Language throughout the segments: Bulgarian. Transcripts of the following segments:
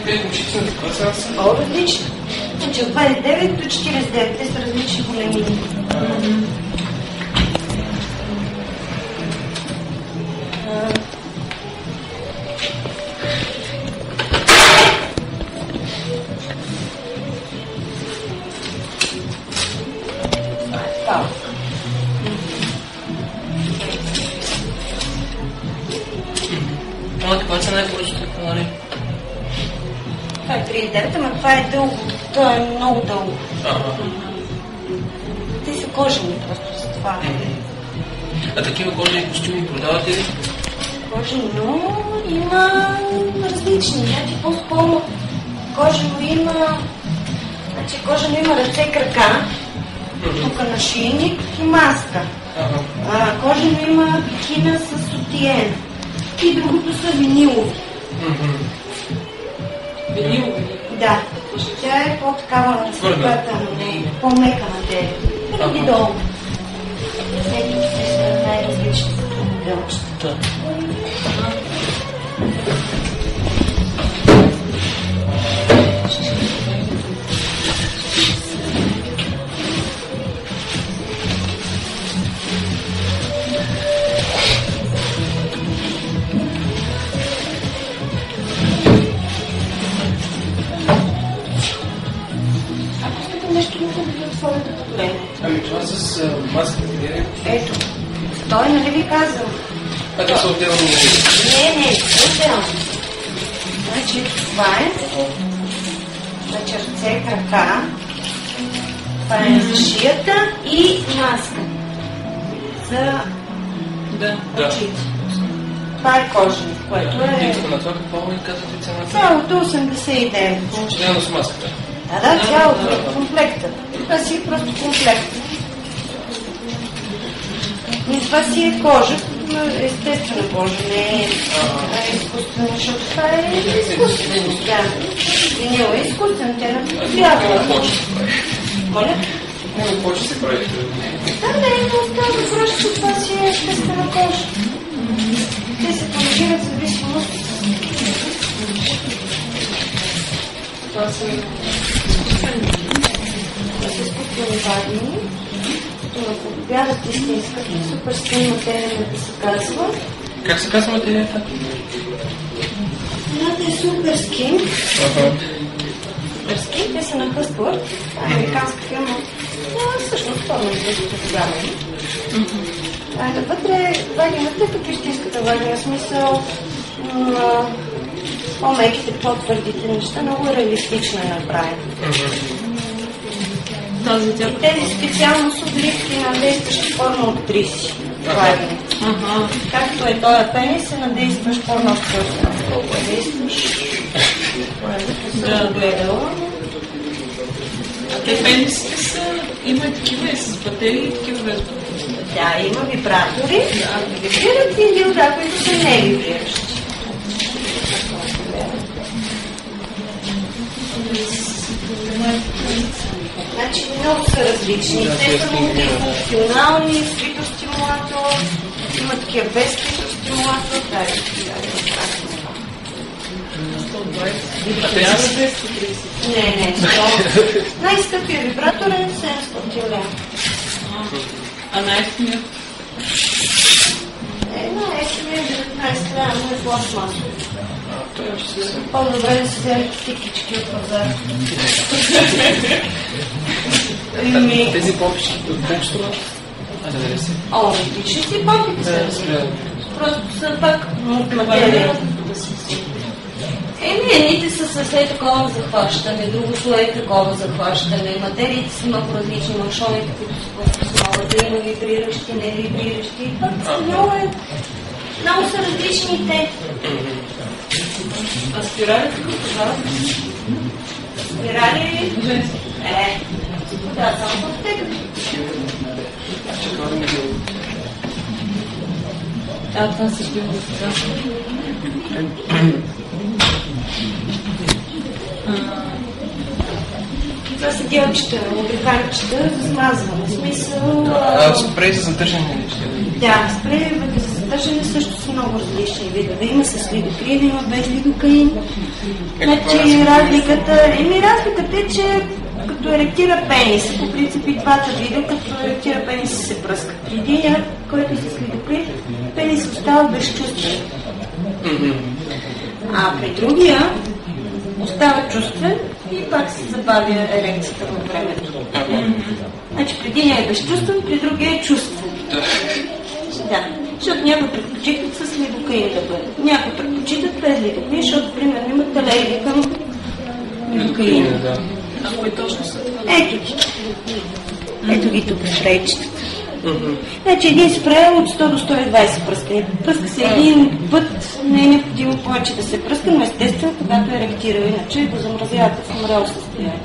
Те кучици на такова сега са? По-различни. Значи от 29 до 49, те са различни големини. Това са най-поръчните канали. Това е 39, ама това е дълго. Това е много дълго. Те са кожени просто за това. А такива кожени костюми продавате ли? Кожени, но има различни. Значи по-скоро кожено има... Значи кожено има ръце, крака, тук нашийник и маска. Кожено има бикина с сутиен. И другото са винилови. Винилови? Да. Тя е по-такава по-мека материя. Преди долу. Те са най-различни модълчета. Ами това с маската не е? Ето. Той нали ви казвам? Те са отделно. Не, отделно. Значи това е за черце, крака, това е за шията и маска за очите. Това е кожен, което е... Дитата на това какво ми казвате цената? Цялото 89. Отделно с маската? Да, цялото, комплекта. Това си е просто комплект. И това си е кожа, естествена кожа, не е изкуствена, защото това е изкуствено. Да. Винил е изкуствен, те наподобява. Моля? Много повече се прави. Да, но става въпрос, че това си е естествена кожа. Те се положират в зависимост. Това са изкуствени вадини, които наподобяват истинската супер скин материя, да се казва. Как се казва материята? Едната е супер скин. Супер скин, те са на Hustler, американска фирма. Всъщност това не изглежда тогава. Вътре вагината е като истинската вагина, смисъл по-меките, по-твърдите неща, много реалистично е направено. И тези специално са отливки на действащи порно-актриси. Както е този пенис, е на действащ порно-актриси. Колко е действащ? Да, гледала. А те пенисите са... Има и такива и с батерии и такива без батерии. Да, има вибратори, вибрират и дилда, които са не вибриращи. Значи много са различни. Те са функционални, свитостимулатор, има такива без свитостимулатор. Не, 100. Най-скъпия вибратор е 700 лева. А най-ефтиният? Най-ефтиният е 19 лева, но е пластмасово. По-добре да се вземат тикички от пазара. Тези попички от бокстова? Различни попики са различни. Просто са пак материя. Едните са с такова захващане, друго слое такова захващане. Материите са много различни, маршовете, които са могат да има вибриращи, не вибриращи. Много са различни те. А спирали какво продават? Спирали? Да, само в аптеката. Това също има да се Това са гелчета, лубрикантчета за смазване. В смисъл... Спрей за задържане ли? Да, спреевете за задържане също са много различни. различни видове. Има с лидокаин, има без лидокаин. Значи разликата е, че като еректира пенис, по принцип и двата вида, като еректира пенис се пръска. При единия, който е с лидокаин, пенис остава безчувствен. А при другия остава чувствен и пак се забавя ерекцията във времето. Значи при единия е безчувствен, при другия е чувствен. Да, защото някои предпочитат с лидокаин да бъде. Някои предпочитат без лидокаин, защото примерно имат алергия към лидокаин. А кой точно са това? Ето ги тук спрейчетата. Значи един спрей от 100 до 120 пръскания. Пръска се един път, не е необходимо повече да се пръска, но естествено, когато е еректирал, иначе го замразявате в умряло състояние.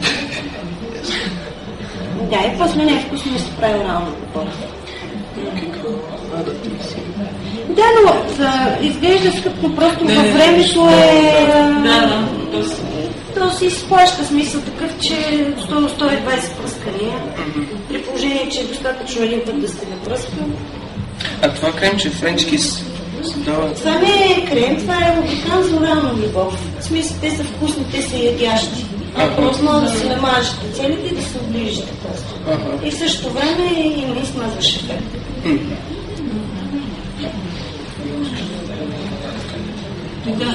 Да, и после не е вкусно да се прави орално допълно. Да, но изглежда скъпно, просто във времето е... То се изплаща, смисъл такъв, че 100 до 120 пръскания, при положение, че е достатъчно един път да се напръска. А това кремче French Kiss? Това не е крем, това е лубрикант за орална любов. В смисъл, те са вкусни, те са ядящи. Просто може да се намажете целите и да се оближите просто. И в същото време има и смазваш ефект. Да.